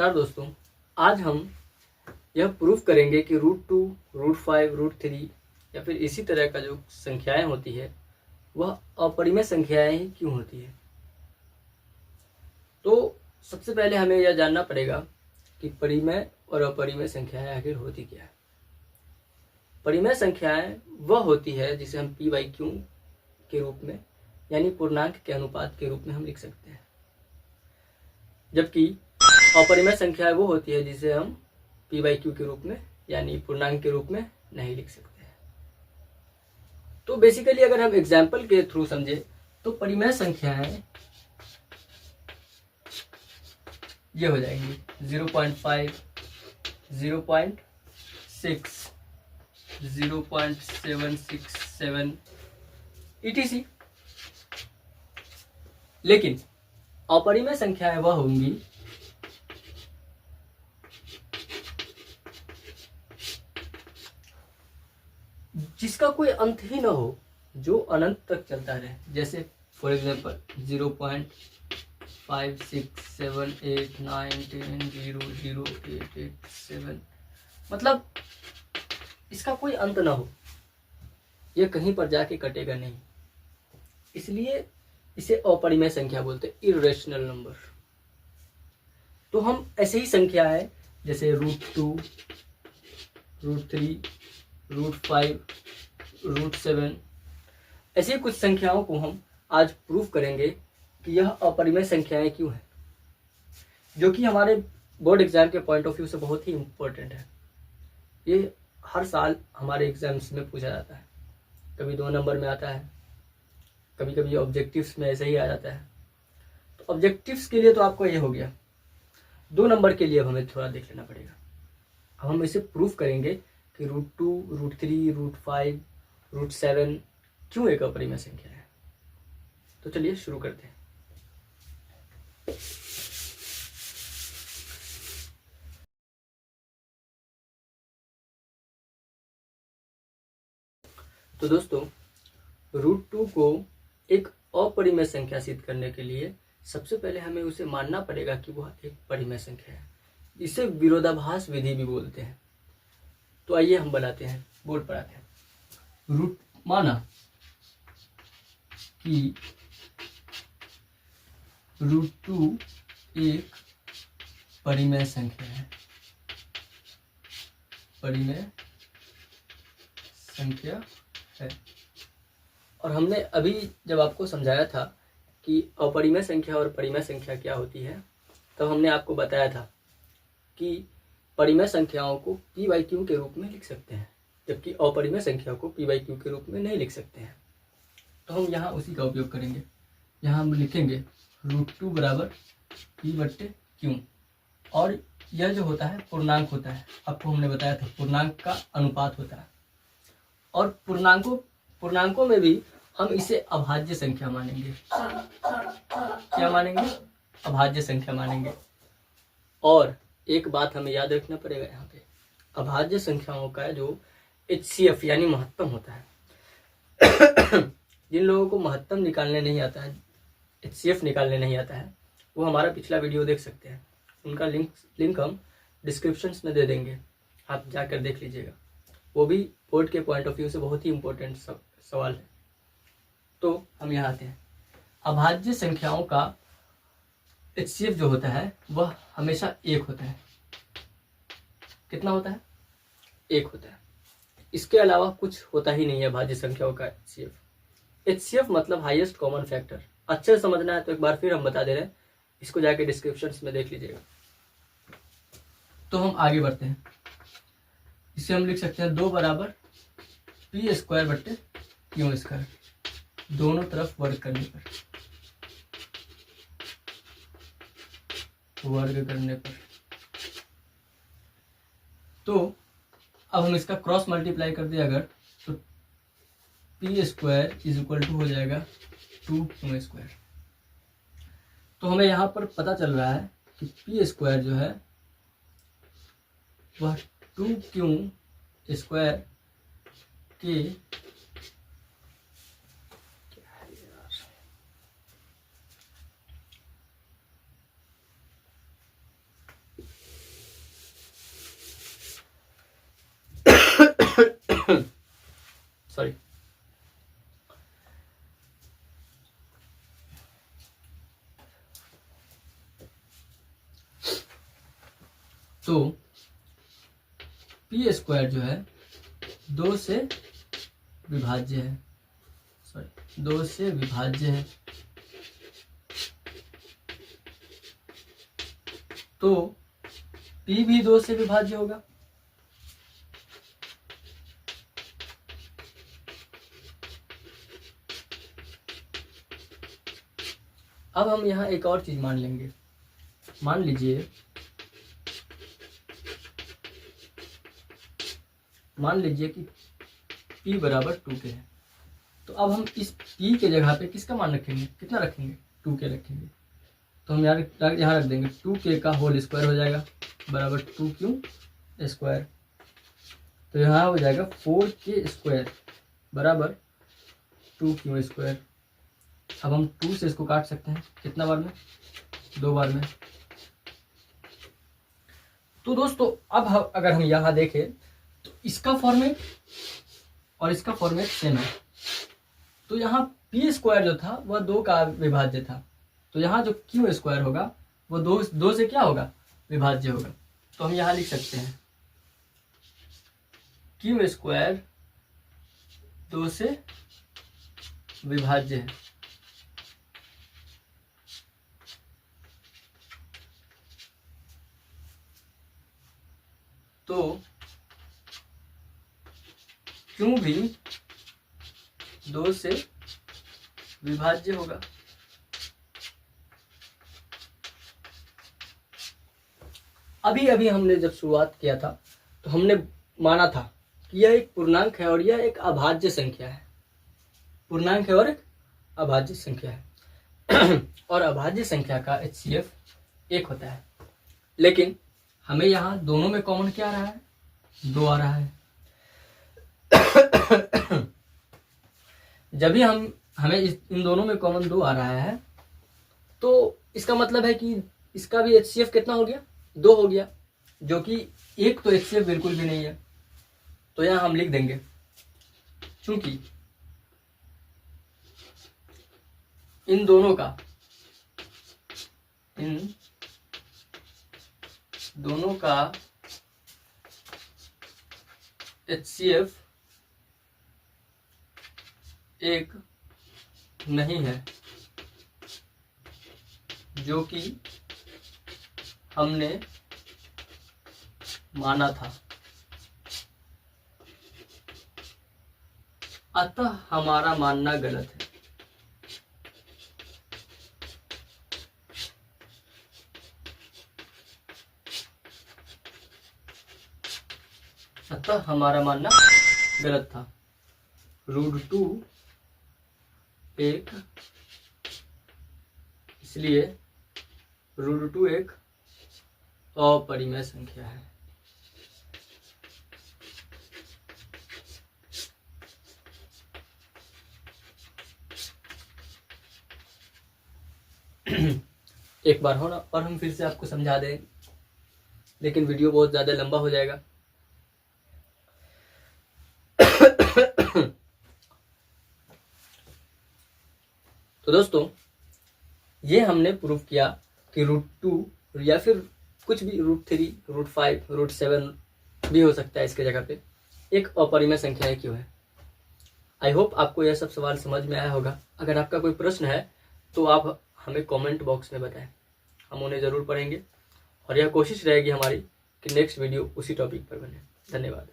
नमस्कार दोस्तों। आज हम यह प्रूफ करेंगे कि √2, √5, √3 या फिर इसी तरह का जो संख्याएं होती है वह अपरिमेय संख्याएं ही क्यों होती है। तो सबसे पहले हमें यह जानना पड़ेगा कि परिमेय और अपरिमेय संख्याएं आखिर होती क्या है। परिमेय संख्याएं वह होती है जिसे हम p/q के रूप में यानी पूर्णांक के अनुपात के रूप में हम लिख सकते हैं, जबकि अपरिमेय संख्याएं वो होती है जिसे हम p/q के रूप में यानी पूर्णांक के रूप में नहीं लिख सकते हैं। तो बेसिकली अगर हम एग्जाम्पल के थ्रू समझे तो परिमेय संख्याएं ये हो जाएंगी 0.5, 0.6, 0.767 etc। लेकिन अपरिमेय संख्याएं वह होंगी जिसका कोई अंत ही न हो, जो अनंत तक चलता रहे। जैसे फॉर एग्जाम्पल 0.5678910008887, मतलब इसका कोई अंत ना हो, यह कहीं पर जाके कटेगा नहीं, इसलिए इसे अपरिमेय संख्या बोलते हैं, इर्रेशनल नंबर। तो हम ऐसे ही संख्या है जैसे √2, √3, √5, √7 ऐसी कुछ संख्याओं को हम आज प्रूफ करेंगे कि यह अपरिमेय संख्याएं क्यों हैं, जो कि हमारे बोर्ड एग्जाम के पॉइंट ऑफ व्यू से बहुत ही इम्पोर्टेंट है। ये हर साल हमारे एग्जाम्स में पूछा जाता है, कभी 2 नंबर में आता है, कभी कभी ऑब्जेक्टिव्स में ऐसे ही आ जाता है। तो ऑब्जेक्टिव्स के लिए तो आपको ये हो गया, 2 नंबर के लिए अब हमें थोड़ा देख लेना पड़ेगा। अब हम इसे प्रूफ करेंगे कि √2, √3, √5, √7 क्यों एक अपरिमेय संख्या है। तो चलिए शुरू करते हैं। तो दोस्तों, √2 को एक अपरिमेय संख्या सिद्ध करने के लिए सबसे पहले हमें उसे मानना पड़ेगा कि वह एक परिमेय संख्या है। इसे विरोधाभास विधि भी बोलते हैं। तो आइए हम बनाते हैं, बोर्ड पर आते हैं। माना कि √2 एक परिमेय संख्या है, परिमेय संख्या है। और हमने अभी जब आपको समझाया था कि अपरिमेय संख्या और परिमेय संख्या क्या होती है, तब हमने आपको बताया था कि परिमेय संख्याओं को p/q के रूप में लिख सकते हैं, जबकि अपरिमेय संख्या को p/q के रूप में नहीं लिख सकते हैं। तो हम यहाँ उसी का उपयोग करेंगे। यहाँ हम लिखेंगे √2 बराबर p/q, और यह जो होता है पूर्णांक होता है। आपको हमने बताया था पूर्णांक का अनुपात होता है, और पूर्णांकों में भी हम इसे अभाज्य संख्या मानेंगे। क्या मानेंगे? अभाज्य संख्या मानेंगे। और एक बात हमें याद रखना पड़ेगा, यहाँ पे अभाज्य संख्याओं का जो HCF यानी महत्तम होता है। जिन लोगों को महत्तम निकालने नहीं आता है, HCF निकालने नहीं आता है, वो हमारा पिछला वीडियो देख सकते हैं। उनका लिंक हम डिस्क्रिप्शन में दे देंगे, आप जाकर देख लीजिएगा। वो भी बोर्ड के पॉइंट ऑफ व्यू से बहुत ही इम्पोर्टेंट सवाल है। तो हम यहाँ आते हैं। अभाज्य संख्याओं का HCF जो होता है वह हमेशा 1 होता है। कितना होता है? 1 होता है। इसके अलावा कुछ होता ही नहीं है अभाज्य संख्याओं का HCF मतलब हाईएस्ट कॉमन फैक्टर। अच्छे से समझना है तो एक बार फिर हम बता दे रहे हैं, इसको जाके डिस्क्रिप्शन में देख लीजिएगा। तो हम आगे बढ़ते हैं। इसे हम लिख सकते हैं 2 बराबर p²/q², दोनों तरफ वर्ग करने पर। तो अब हम इसका क्रॉस मल्टीप्लाई कर दिया अगर, तो p² हो जाएगा 2q²। तो हमें यहाँ पर पता चल रहा है कि p² जो है वह 2q² के तो पी स्क्वायर जो है 2 से विभाज्य है, सॉरी 2 से विभाज्य है। तो पी भी 2 से विभाज्य होगा। अब हम यहाँ एक और चीज मान लेंगे। मान लीजिए कि p बराबर 2k है। तो अब हम इस p के जगह पे किसका मान रखेंगे, कितना रखेंगे, 2k रखेंगे। तो हम यहाँ रख देंगे 2k का होल स्क्वायर हो जाएगा बराबर 2q स्क्वायर। तो यहाँ हो जाएगा 4k स्क्वायर बराबर 2q स्क्वायर। अब हम 2 से इसको काट सकते हैं, कितना बार में, 2 बार में। तो दोस्तों अब अगर हम यहाँ देखें तो इसका फॉर्मेट और इसका फॉर्मेट सेम है। तो यहाँ पी स्क्वायर जो था वह 2 का विभाज्य था, तो यहाँ जो क्यू स्क्वायर होगा वो 2 से क्या होगा, विभाज्य होगा। तो हम यहाँ लिख सकते हैं क्यू स्क्वायर 2 से विभाज्य है। तो क्यों भी 2 से विभाज्य होगा। अभी हमने जब शुरुआत किया था तो हमने माना था कि यह एक पूर्णांक है और यह एक अभाज्य संख्या है। पूर्णांक है और एक अभाज्य संख्या है और अभाज्य संख्या का HCF 1 होता है। लेकिन हमें यहाँ दोनों में कॉमन क्या आ रहा है, 2 आ रहा है। जब भी हमें इन दोनों में कॉमन 2 आ रहा है तो इसका मतलब है कि इसका भी HCF कितना हो गया, 2 हो गया, जो कि 1 तो HCF बिल्कुल भी नहीं है। तो यहाँ हम लिख देंगे चूंकि इन दोनों का HCF 1 नहीं है, जो कि हमने माना था, अतः हमारा मानना गलत है। अतः हमारा मानना गलत था। √2 1, इसलिए √2 एक अपरिमेय संख्या है। एक बार हो ना, और हम फिर से आपको समझा दें, लेकिन वीडियो बहुत ज़्यादा लंबा हो जाएगा। तो दोस्तों ये हमने प्रूव किया कि √2 या फिर कुछ भी √3, √5, √7 भी हो सकता है इसके जगह पे, एक अपरिमेय संख्या है क्यों है। आई होप आपको यह सब सवाल समझ में आया होगा। अगर आपका कोई प्रश्न है तो आप हमें कमेंट बॉक्स में बताएं, हम उन्हें ज़रूर पढ़ेंगे और यह कोशिश रहेगी हमारी कि नेक्स्ट वीडियो उसी टॉपिक पर बने। धन्यवाद।